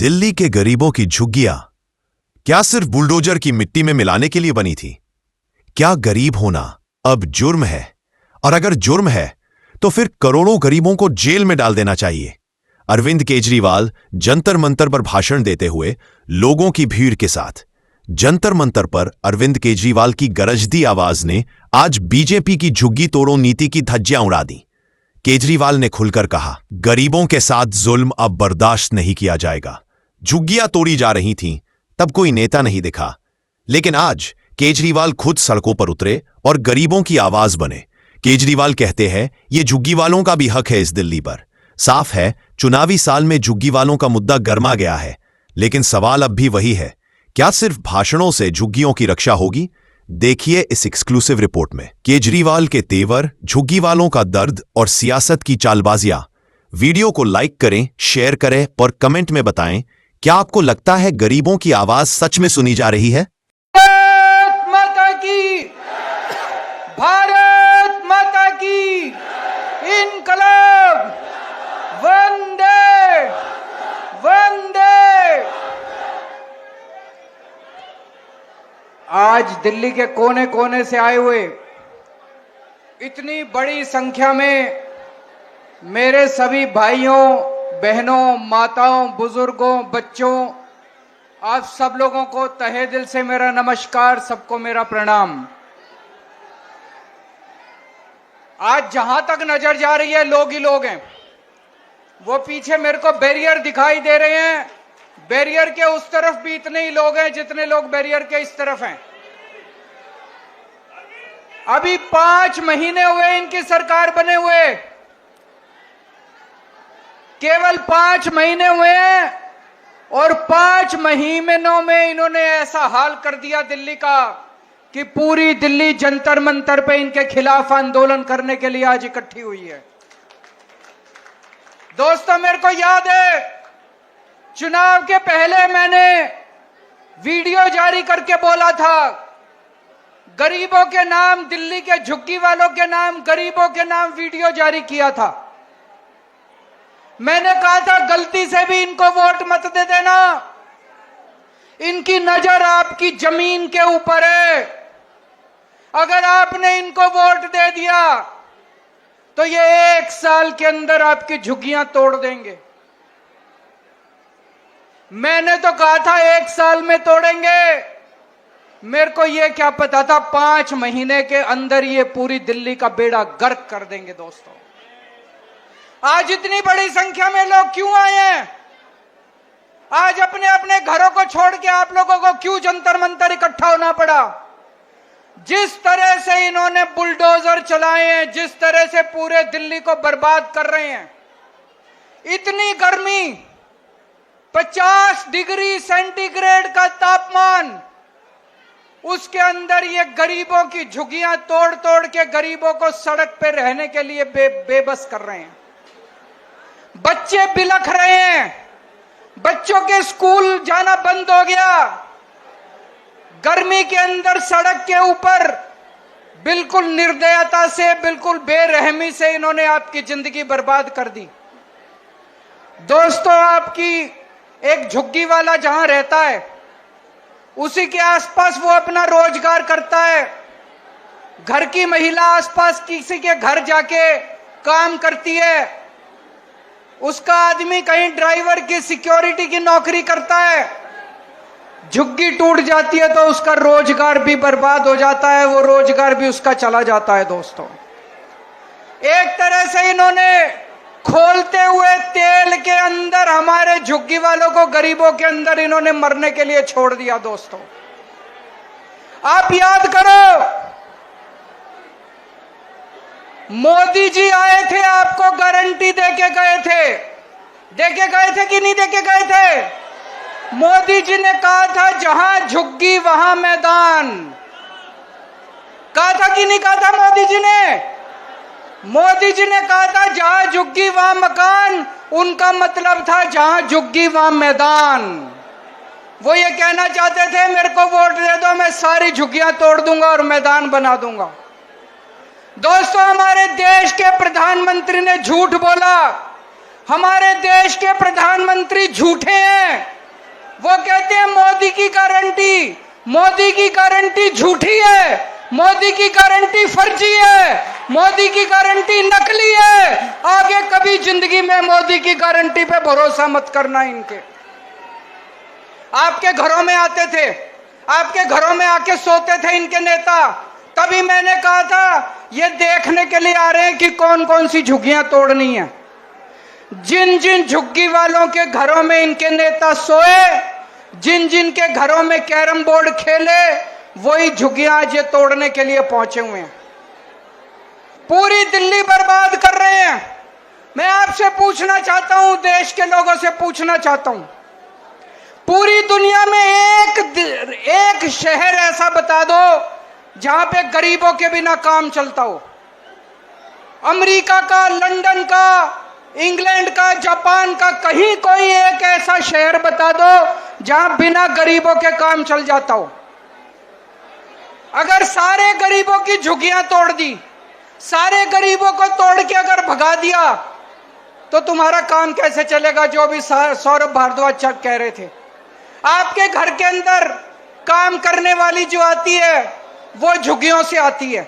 दिल्ली के गरीबों की झुग्गियां क्या सिर्फ बुलडोजर की मिट्टी में मिलाने के लिए बनी थी? क्या गरीब होना अब जुर्म है? और अगर जुर्म है तो फिर करोड़ों गरीबों को जेल में डाल देना चाहिए। अरविंद केजरीवाल जंतर मंतर पर भाषण देते हुए लोगों की भीड़ के साथ जंतर मंतर पर अरविंद केजरीवाल की गरजती आवाज ने आज बीजेपी की झुग्गी तोड़ो नीति की धज्जियां उड़ा दी। केजरीवाल ने खुलकर कहा, गरीबों के साथ जुल्म अब बर्दाश्त नहीं किया जाएगा। झुग्गियां तोड़ी जा रही थीं, तब कोई नेता नहीं दिखा, लेकिन आज केजरीवाल खुद सड़कों पर उतरे और गरीबों की आवाज बने। केजरीवाल कहते हैं, ये झुग्गी वालों का भी हक है इस दिल्ली पर। साफ है, चुनावी साल में झुग्गी वालों का मुद्दा गर्मा गया है, लेकिन सवाल अब भी वही है, क्या सिर्फ भाषणों से झुग्गियों की रक्षा होगी? देखिए इस एक्सक्लूसिव रिपोर्ट में केजरीवाल के तेवर, झुग्गी वालों का दर्द और सियासत की चालबाजियां। वीडियो को लाइक करें, शेयर करें और कमेंट में बताएं, क्या आपको लगता है गरीबों की आवाज सच में सुनी जा रही है? भारत माता की, भारत माता की इनकलाब, वंदे वंदे। आज दिल्ली के कोने कोने से आए हुए इतनी बड़ी संख्या में मेरे सभी भाइयों, बहनों, माताओं, बुजुर्गों, बच्चों, आप सब लोगों को तहे दिल से मेरा नमस्कार, सबको मेरा प्रणाम। आज जहां तक नजर जा रही है लोग ही लोग हैं। वो पीछे मेरे को बैरियर दिखाई दे रहे हैं, बैरियर के उस तरफ भी इतने ही लोग हैं जितने लोग बैरियर के इस तरफ हैं। अभी 5 महीने हुए इनकी सरकार बने हुए, केवल 5 महीने हुए हैं और 5 महीनों में इन्होंने ऐसा हाल कर दिया दिल्ली का कि पूरी दिल्ली जंतर मंतर पे इनके खिलाफ आंदोलन करने के लिए आज इकट्ठी हुई है। दोस्तों, मेरे को याद है चुनाव के पहले मैंने वीडियो जारी करके बोला था, गरीबों के नाम, दिल्ली के झुग्गी वालों के नाम, गरीबों के नाम वीडियो जारी किया था। मैंने कहा था गलती से भी इनको वोट मत दे देना, इनकी नजर आपकी जमीन के ऊपर है। अगर आपने इनको वोट दे दिया तो ये 1 साल के अंदर आपकी झुग्गियां तोड़ देंगे। मैंने तो कहा था 1 साल में तोड़ेंगे, मेरे को यह क्या पता था 5 महीने के अंदर ये पूरी दिल्ली का बेड़ा गर्क कर देंगे। दोस्तों, आज इतनी बड़ी संख्या में लोग क्यों आए हैं? आज अपने अपने घरों को छोड़ के आप लोगों को क्यों जंतर मंतर इकट्ठा होना पड़ा? जिस तरह से इन्होंने बुलडोजर चलाए हैं, जिस तरह से पूरे दिल्ली को बर्बाद कर रहे हैं, इतनी गर्मी, 50 डिग्री सेंटीग्रेड का तापमान, उसके अंदर ये गरीबों की झुग्गियां तोड़ तोड़ के गरीबों को सड़क पे रहने के लिए बेबस कर रहे हैं। बच्चे बिलख रहे हैं, बच्चों के स्कूल जाना बंद हो गया। गर्मी के अंदर सड़क के ऊपर बिल्कुल निर्दयता से, बिल्कुल बेरहमी से इन्होंने आपकी जिंदगी बर्बाद कर दी। दोस्तों, आपकी एक झुग्गी वाला जहां रहता है उसी के आसपास वो अपना रोजगार करता है। घर की महिला आसपास किसी के घर जाके काम करती है, उसका आदमी कहीं ड्राइवर की, सिक्योरिटी की नौकरी करता है। झुग्गी टूट जाती है तो उसका रोजगार भी बर्बाद हो जाता है, वो रोजगार भी उसका चला जाता है। दोस्तों, एक तरह से इन्होंने खोलते हुए तेल के अंदर हमारे झुग्गी वालों को, गरीबों के अंदर इन्होंने मरने के लिए छोड़ दिया। दोस्तों, आप याद करो, मोदी जी आए थे, आपको गारंटी देके गए थे कि नहीं देके गए थे? मोदी जी ने कहा था जहां झुग्गी वहां मैदान। कहा था कि नहीं कहा था मोदी जी ने? मोदी जी ने कहा था जहां झुग्गी वहां मकान, उनका मतलब था जहां झुग्गी वहां मैदान। वो ये कहना चाहते थे मेरे को वोट दे दो, मैं सारी झुग्गियां तोड़ दूंगा और मैदान बना दूंगा। दोस्तों, हमारे देश के प्रधानमंत्री ने झूठ बोला, हमारे देश के प्रधानमंत्री झूठे हैं। वो कहते हैं मोदी की गारंटी, मोदी की गारंटी झूठी है, मोदी की गारंटी फर्जी है, मोदी की गारंटी नकली है। आगे कभी जिंदगी में मोदी की गारंटी पे भरोसा मत करना इनके। आपके घरों में आते थे, आपके घरों में आके सोते थे इनके नेता, तभी मैंने कहा था ये देखने के लिए आ रहे हैं कि कौन कौन सी झुग्गियां तोड़नी है। जिन जिन झुग्गी वालों के घरों में इनके नेता सोए, जिन जिन के घरों में कैरम बोर्ड खेले, वही झुग्गियां आज ये तोड़ने के लिए पहुंचे हुए हैं। पूरी दिल्ली बर्बाद कर रहे हैं। मैं आपसे पूछना चाहता हूं, देश के लोगों से पूछना चाहता हूं, पूरी दुनिया में एक शहर ऐसा बता दो जहां पे गरीबों के बिना काम चलता हो। अमेरिका का, लंदन का, इंग्लैंड का, जापान का, कहीं कोई एक ऐसा शहर बता दो जहां बिना गरीबों के काम चल जाता हो। अगर सारे गरीबों की झुग्गियां तोड़ दी, सारे गरीबों को तोड़ के अगर भगा दिया, तो तुम्हारा काम कैसे चलेगा? जो भी सौरभ भारद्वाज कह रहे थे, आपके घर के अंदर काम करने वाली जो आती है वो झुग्गियों से आती है,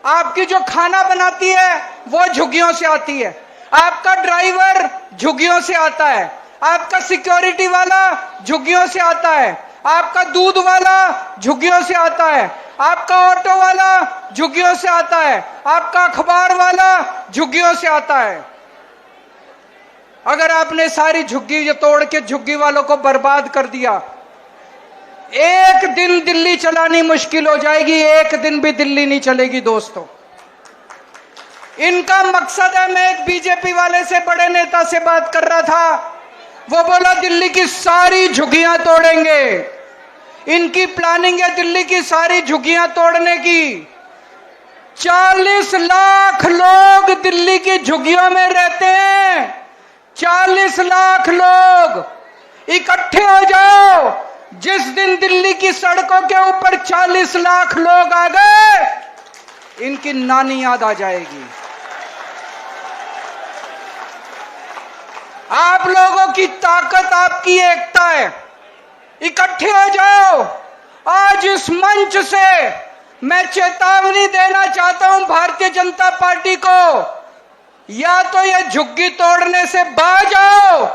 आपकी जो खाना बनाती है वो झुग्गियों से आती है, आपका ड्राइवर झुग्गियों से आता है, आपका सिक्योरिटी वाला झुग्गियों से आता है, आपका दूध वाला झुग्गियों से आता है, आपका ऑटो वाला झुग्गियों से आता है, आपका अखबार वाला झुग्गियों से आता है। अगर आपने सारी झुग्गी तोड़ के झुग्गी वालों को बर्बाद कर दिया, एक दिन दिल्ली चलानी मुश्किल हो जाएगी, एक दिन भी दिल्ली नहीं चलेगी दोस्तों। इनका मकसद है, मैं एक बीजेपी वाले से, बड़े नेता से बात कर रहा था, वो बोला दिल्ली की सारी झुग्गियां तोड़ेंगे। इनकी प्लानिंग है दिल्ली की सारी झुग्गियां तोड़ने की। 40 लाख लोग दिल्ली की झुग्गियों में रहते हैं। 40 लाख लोग इकट्ठे हो जाओ। जिस दिन दिल्ली की सड़कों के ऊपर 40 लाख लोग आ गए, इनकी नानी याद आ जाएगी। आप लोगों की ताकत, आपकी एकता है। इकट्ठे हो जाओ। आज इस मंच से मैं चेतावनी देना चाहता हूं भारतीय जनता पार्टी को, या तो ये झुग्गी तोड़ने से बाज आओ,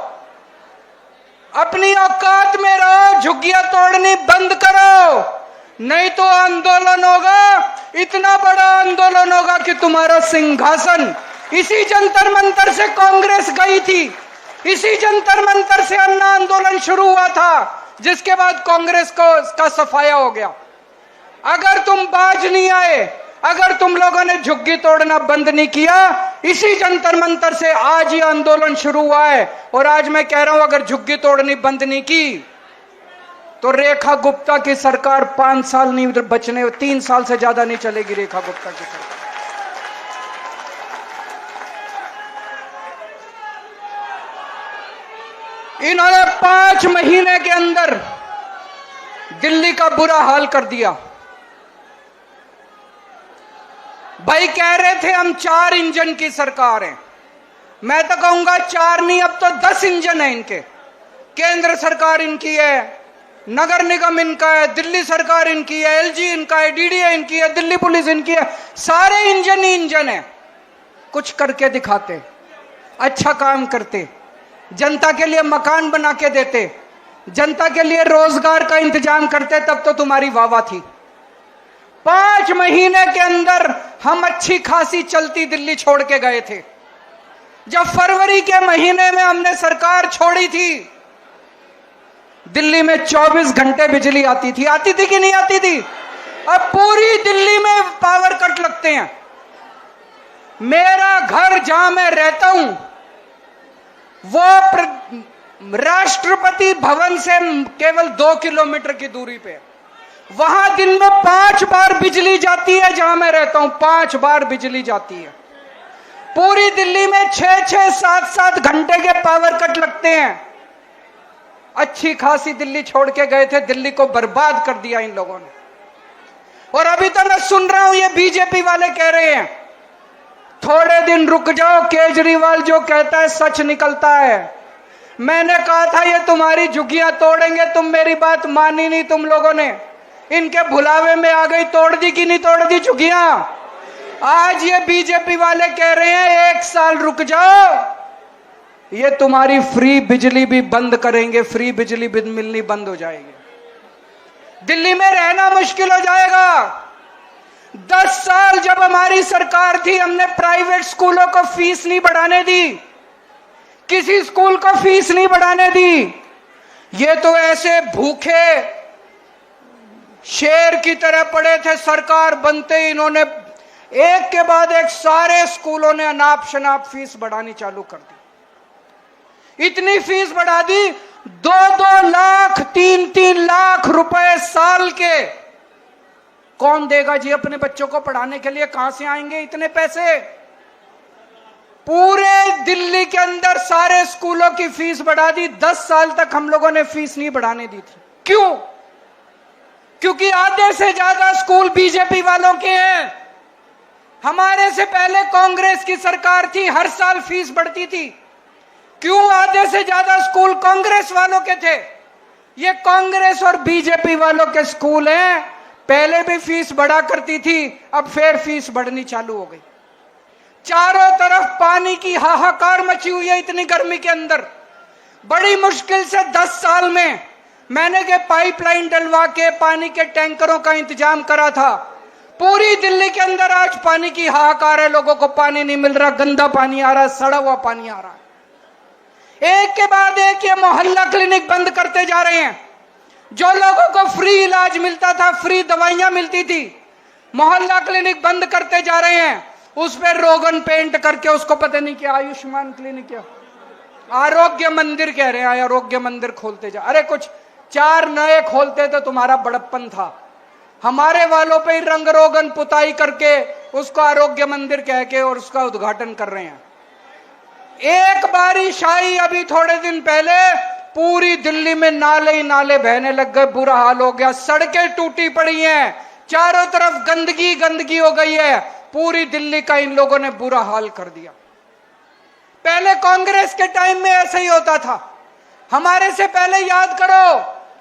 अपनी औकात में रहो, झुग्गियां तोड़नी बंद करो, नहीं तो आंदोलन होगा, इतना बड़ा आंदोलन होगा कि तुम्हारा सिंहासन। इसी जंतर मंतर से कांग्रेस गई थी, इसी जंतर मंतर से अन्ना आंदोलन शुरू हुआ था, जिसके बाद कांग्रेस को इसका सफाया हो गया। अगर तुम बाज नहीं आए, अगर तुम लोगों ने झुग्गी तोड़ना बंद नहीं किया, इसी जंतर मंतर से आज ही आंदोलन शुरू हुआ है। और आज मैं कह रहा हूं, अगर झुग्गी तोड़नी बंद नहीं की तो रेखा गुप्ता की सरकार 5 साल नहीं बचने, 3 साल से ज्यादा नहीं चलेगी रेखा गुप्ता की सरकार। इन्होंने 5 महीने के अंदर दिल्ली का बुरा हाल कर दिया। भाई कह रहे थे हम 4 इंजन की सरकार है, मैं तो कहूंगा 4 नहीं, अब तो 10 इंजन है इनके। केंद्र सरकार इनकी है, नगर निगम इनका है, दिल्ली सरकार इनकी है, एलजी इनका है, डीडीए इनकी है, दिल्ली पुलिस इनकी है, सारे इंजन ही इंजन है। कुछ करके दिखाते, अच्छा काम करते, जनता के लिए मकान बना के देते, जनता के लिए रोजगार का इंतजाम करते, तब तो तुम्हारी वाहवाह थी। 5 महीने के अंदर हम अच्छी खासी चलती दिल्ली छोड़ के गए थे। जब फरवरी के महीने में हमने सरकार छोड़ी थी, दिल्ली में 24 घंटे बिजली आती थी कि नहीं आती थी? अब पूरी दिल्ली में पावर कट लगते हैं। मेरा घर जहां मैं रहता हूं, वो राष्ट्रपति भवन से केवल 2 किलोमीटर की दूरी पे, वहां दिन में 5 बार बिजली जाती है। जहां मैं रहता हूं 5 बार बिजली जाती है। पूरी दिल्ली में 6-6, 7-7 घंटे के पावर कट लगते हैं। अच्छी खासी दिल्ली छोड़ के गए थे, दिल्ली को बर्बाद कर दिया इन लोगों ने। और अभी तो मैं सुन रहा हूं ये बीजेपी वाले कह रहे हैं थोड़े दिन रुक जाओ, केजरीवाल जो कहता है सच निकलता है। मैंने कहा था ये तुम्हारी झुग्गियां तोड़ेंगे, तुम मेरी बात मानी नहीं तुम लोगों ने, इनके भुलावे में आ गई, तोड़ दी कि नहीं तोड़ दी झुग्गियां? आज ये बीजेपी वाले कह रहे हैं 1 साल रुक जाओ, ये तुम्हारी फ्री बिजली भी बंद करेंगे, फ्री बिजली भी मिलनी बंद हो जाएगी, दिल्ली में रहना मुश्किल हो जाएगा। 10 साल जब हमारी सरकार थी, हमने प्राइवेट स्कूलों को फीस नहीं बढ़ाने दी, किसी स्कूल को फीस नहीं बढ़ाने दी। ये तो ऐसे भूखे शेर की तरह पड़े थे, सरकार बनते ही इन्होंने एक के बाद एक सारे स्कूलों ने अनाप शनाप फीस बढ़ानी चालू कर दी। इतनी फीस बढ़ा दी, 2-2 लाख 3-3 लाख रुपए साल के कौन देगा जी अपने बच्चों को पढ़ाने के लिए? कहां से आएंगे इतने पैसे? पूरे दिल्ली के अंदर सारे स्कूलों की फीस बढ़ा दी। 10 साल तक हम लोगों ने फीस नहीं बढ़ाने दी थी। क्यों? क्योंकि आधे से ज्यादा स्कूल बीजेपी वालों के हैं। हमारे से पहले कांग्रेस की सरकार थी, हर साल फीस बढ़ती थी। क्यों? आधे से ज्यादा स्कूल कांग्रेस वालों के थे। ये कांग्रेस और बीजेपी वालों के स्कूल हैं। पहले भी फीस बढ़ा करती थी, अब फिर फीस बढ़नी चालू हो गई। चारों तरफ पानी की हाहाकार मची हुई है इतनी गर्मी के अंदर। बड़ी मुश्किल से 10 साल में मैंने के पाइपलाइन डलवा के पानी के टैंकरों का इंतजाम करा था। पूरी दिल्ली के अंदर आज पानी की हाहाकार है, लोगों को पानी नहीं मिल रहा, गंदा पानी आ रहा है, सड़ा हुआ पानी आ रहा है। एक के बाद एक ये मोहल्ला क्लिनिक बंद करते जा रहे हैं। जो लोगों को फ्री इलाज मिलता था, फ्री दवाइयां मिलती थी, मोहल्ला क्लिनिक बंद करते जा रहे हैं। उस पर रोगन पेंट करके उसको पता नहीं क्या आयुष्मान क्लिनिक, क्या आरोग्य मंदिर कह रहे हैं, आरोग्य मंदिर खोलते जा। अरे कुछ 4 नए खोलते तो तुम्हारा बड़प्पन था। हमारे वालों पे ही रंग रोगन पुताई करके उसको आरोग्य मंदिर कह के और उसका उद्घाटन कर रहे हैं। एक बारिश आई अभी थोड़े दिन पहले, पूरी दिल्ली में नाले ही नाले बहने लग गए, बुरा हाल हो गया, सड़कें टूटी पड़ी हैं, चारों तरफ गंदगी गंदगी हो गई है। पूरी दिल्ली का इन लोगों ने बुरा हाल कर दिया। पहले कांग्रेस के टाइम में ऐसा ही होता था। हमारे से पहले याद करो,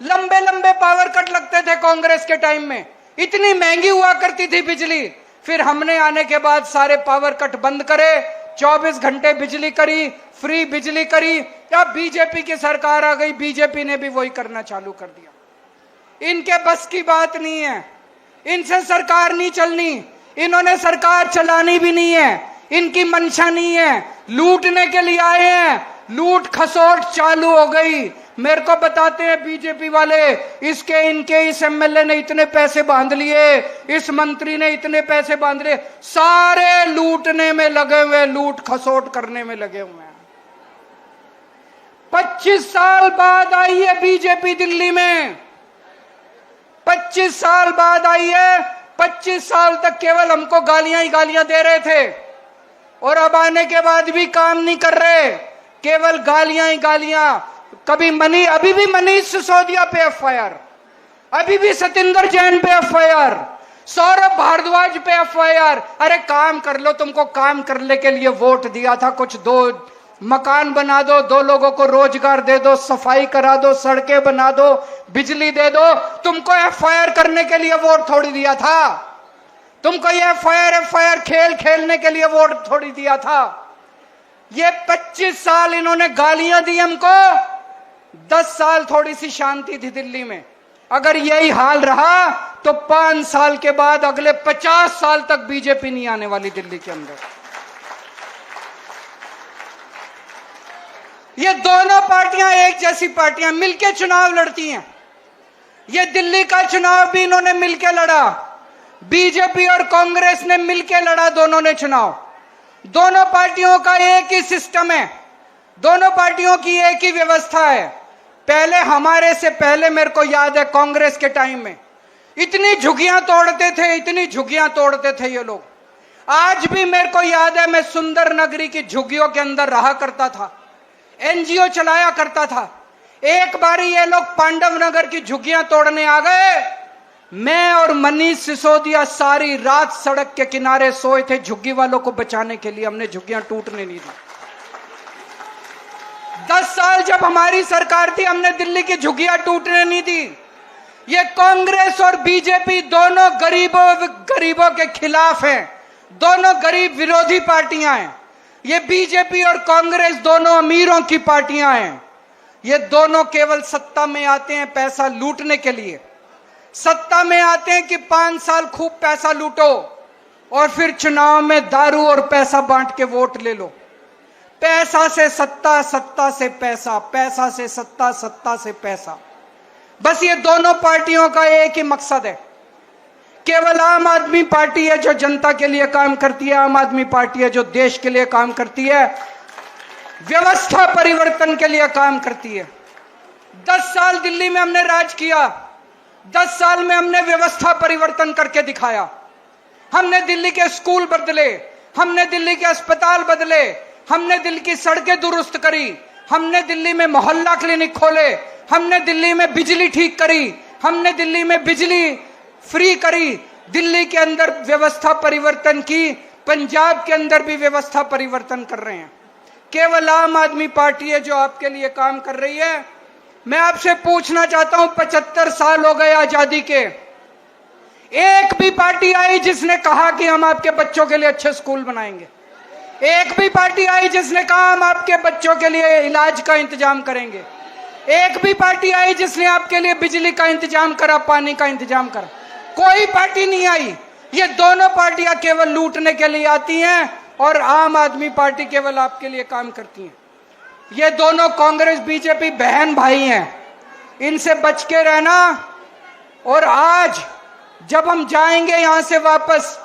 लंबे लंबे पावर कट लगते थे कांग्रेस के टाइम में, इतनी महंगी हुआ करती थी बिजली। फिर हमने आने के बाद सारे पावर कट बंद करे, 24 घंटे बिजली करी, फ्री बिजली करी। अब बीजेपी की सरकार आ गई, बीजेपी ने भी वही करना चालू कर दिया। इनके बस की बात नहीं है, इनसे सरकार नहीं चलनी, इन्होंने सरकार चलानी भी नहीं है, इनकी मंशा नहीं है, लूटने के लिए आए हैं। लूट खसोट चालू हो गई। मेरे को बताते हैं बीजेपी वाले, इसके इनके इस एमएलए ने इतने पैसे बांध लिए, इस मंत्री ने इतने पैसे बांध लिए, सारे लूटने में लगे हुए, लूट खसोट करने में लगे हुए हैं। 25 साल बाद आई है बीजेपी दिल्ली में, 25 साल बाद आई है। 25 साल तक केवल हमको गालियां ही गालियां दे रहे थे, और अब आने के बाद भी काम नहीं कर रहे, केवल गालियां ही गालियां। कभी अभी भी मनीष सिसोदिया पे एफआईआर, अभी भी सतिंदर जैन पे एफआईआर, सौरभ भारद्वाज पे एफआईआर। अरे काम कर लो, तुमको काम करने के लिए वोट दिया था, कुछ 2 मकान बना दो, 2 लोगों को रोजगार दे दो, सफाई करा दो, सड़कें बना दो, बिजली दे दो। तुमको एफआईआर करने के लिए वोट थोड़ी दिया था, तुमको ये एफआईआर खेल खेलने के लिए वोट थोड़ी दिया था। ये 25 साल इन्होंने गालियां दी हमको, 10 साल थोड़ी सी शांति थी दिल्ली में। अगर यही हाल रहा तो 5 साल के बाद अगले 50 साल तक बीजेपी नहीं आने वाली दिल्ली के अंदर। ये दोनों पार्टियां एक जैसी पार्टियां मिलकर चुनाव लड़ती हैं। ये दिल्ली का चुनाव भी इन्होंने मिलकर लड़ा, बीजेपी और कांग्रेस ने मिलकर लड़ा, दोनों ने चुनाव। दोनों पार्टियों का एक ही सिस्टम है, दोनों पार्टियों की एक ही व्यवस्था है। पहले हमारे से पहले मेरे को याद है कांग्रेस के टाइम में इतनी झुग्गियां तोड़ते थे, इतनी झुग्गियां तोड़ते थे ये लोग। आज भी मेरे को याद है, मैं सुंदर नगरी की झुग्गियों के अंदर रहा करता था, एनजीओ चलाया करता था। एक बारी ये लोग पांडव नगर की झुग्गियां तोड़ने आ गए, मैं और मनीष सिसोदिया सारी रात सड़क के किनारे सोए थे झुग्गी वालों को बचाने के लिए। हमने झुग्गियां टूटने नहीं दी। 10 साल जब हमारी सरकार थी, हमने दिल्ली की झुग्गियां टूटने नहीं दी। ये कांग्रेस और बीजेपी दोनों गरीबों के खिलाफ हैं, दोनों गरीब विरोधी पार्टियां हैं। ये बीजेपी और कांग्रेस दोनों अमीरों की पार्टियां हैं। ये दोनों केवल सत्ता में आते हैं पैसा लूटने के लिए। सत्ता में आते हैं कि 5 साल खूब पैसा लूटो और फिर चुनाव में दारू और पैसा बांट के वोट ले लो। पैसा से सत्ता, सत्ता से पैसा, पैसा से सत्ता, सत्ता से पैसा। बस ये दोनों पार्टियों का एक ही मकसद है। केवल आम आदमी पार्टी है जो जनता के लिए काम करती है, आम आदमी पार्टी है जो देश के लिए काम करती है, व्यवस्था परिवर्तन के लिए काम करती है। 10 साल दिल्ली में हमने राज किया, 10 साल में हमने व्यवस्था परिवर्तन करके दिखाया। हमने दिल्ली के स्कूल बदले, हमने दिल्ली के अस्पताल बदले, हमने दिल्ली की सड़कें दुरुस्त करी, हमने दिल्ली में मोहल्ला क्लिनिक खोले, हमने दिल्ली में बिजली ठीक करी, हमने दिल्ली में बिजली फ्री करी, दिल्ली के अंदर व्यवस्था परिवर्तन की, पंजाब के अंदर भी व्यवस्था परिवर्तन कर रहे हैं। केवल आम आदमी पार्टी है जो आपके लिए काम कर रही है। मैं आपसे पूछना चाहता हूं, 75 साल हो गए आजादी के, एक भी पार्टी आई जिसने कहा कि हम आपके बच्चों के लिए अच्छे स्कूल बनाएंगे? एक भी पार्टी आई जिसने कहा हम आपके बच्चों के लिए इलाज का इंतजाम करेंगे? एक भी पार्टी आई जिसने आपके लिए बिजली का इंतजाम करा, पानी का इंतजाम करा? कोई पार्टी नहीं आई। ये दोनों पार्टियां केवल लूटने के लिए आती हैं और आम आदमी पार्टी केवल आपके लिए काम करती है। ये दोनों कांग्रेस बीजेपी बहन भाई हैं, इनसे बच के रहना। और आज जब हम जाएंगे यहां से वापस,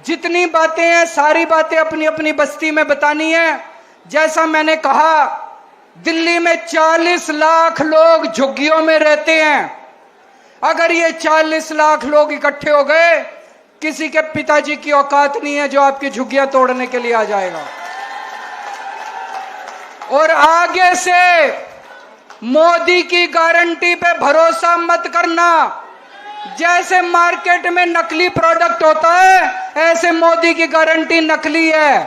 जितनी बातें हैं सारी बातें अपनी अपनी बस्ती में बतानी है। जैसा मैंने कहा, दिल्ली में 40 लाख लोग झुग्गियों में रहते हैं। अगर ये 40 लाख लोग इकट्ठे हो गए, किसी के पिताजी की औकात नहीं है जो आपकी झुग्गियां तोड़ने के लिए आ जाएगा। और आगे से मोदी की गारंटी पे भरोसा मत करना। जैसे मार्केट में नकली प्रोडक्ट होता है, ऐसे मोदी की गारंटी नकली है,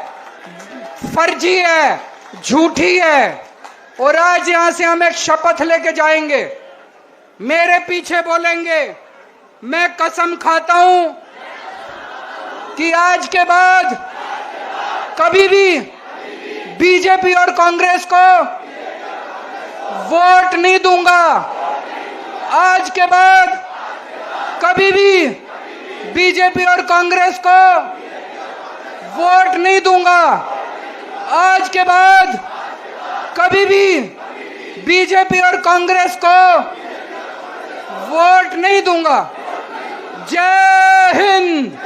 फर्जी है, झूठी है। और आज यहां से हम एक शपथ लेके जाएंगे, मेरे पीछे बोलेंगे, मैं कसम खाता हूं कि आज के बाद कभी भी बीजेपी और कांग्रेस को वोट नहीं दूंगा। आज के बाद कभी भी बीजेपी और कांग्रेस को वोट नहीं दूंगा। आज के बाद कभी भी बीजेपी और कांग्रेस को वोट नहीं दूंगा। जय हिंद।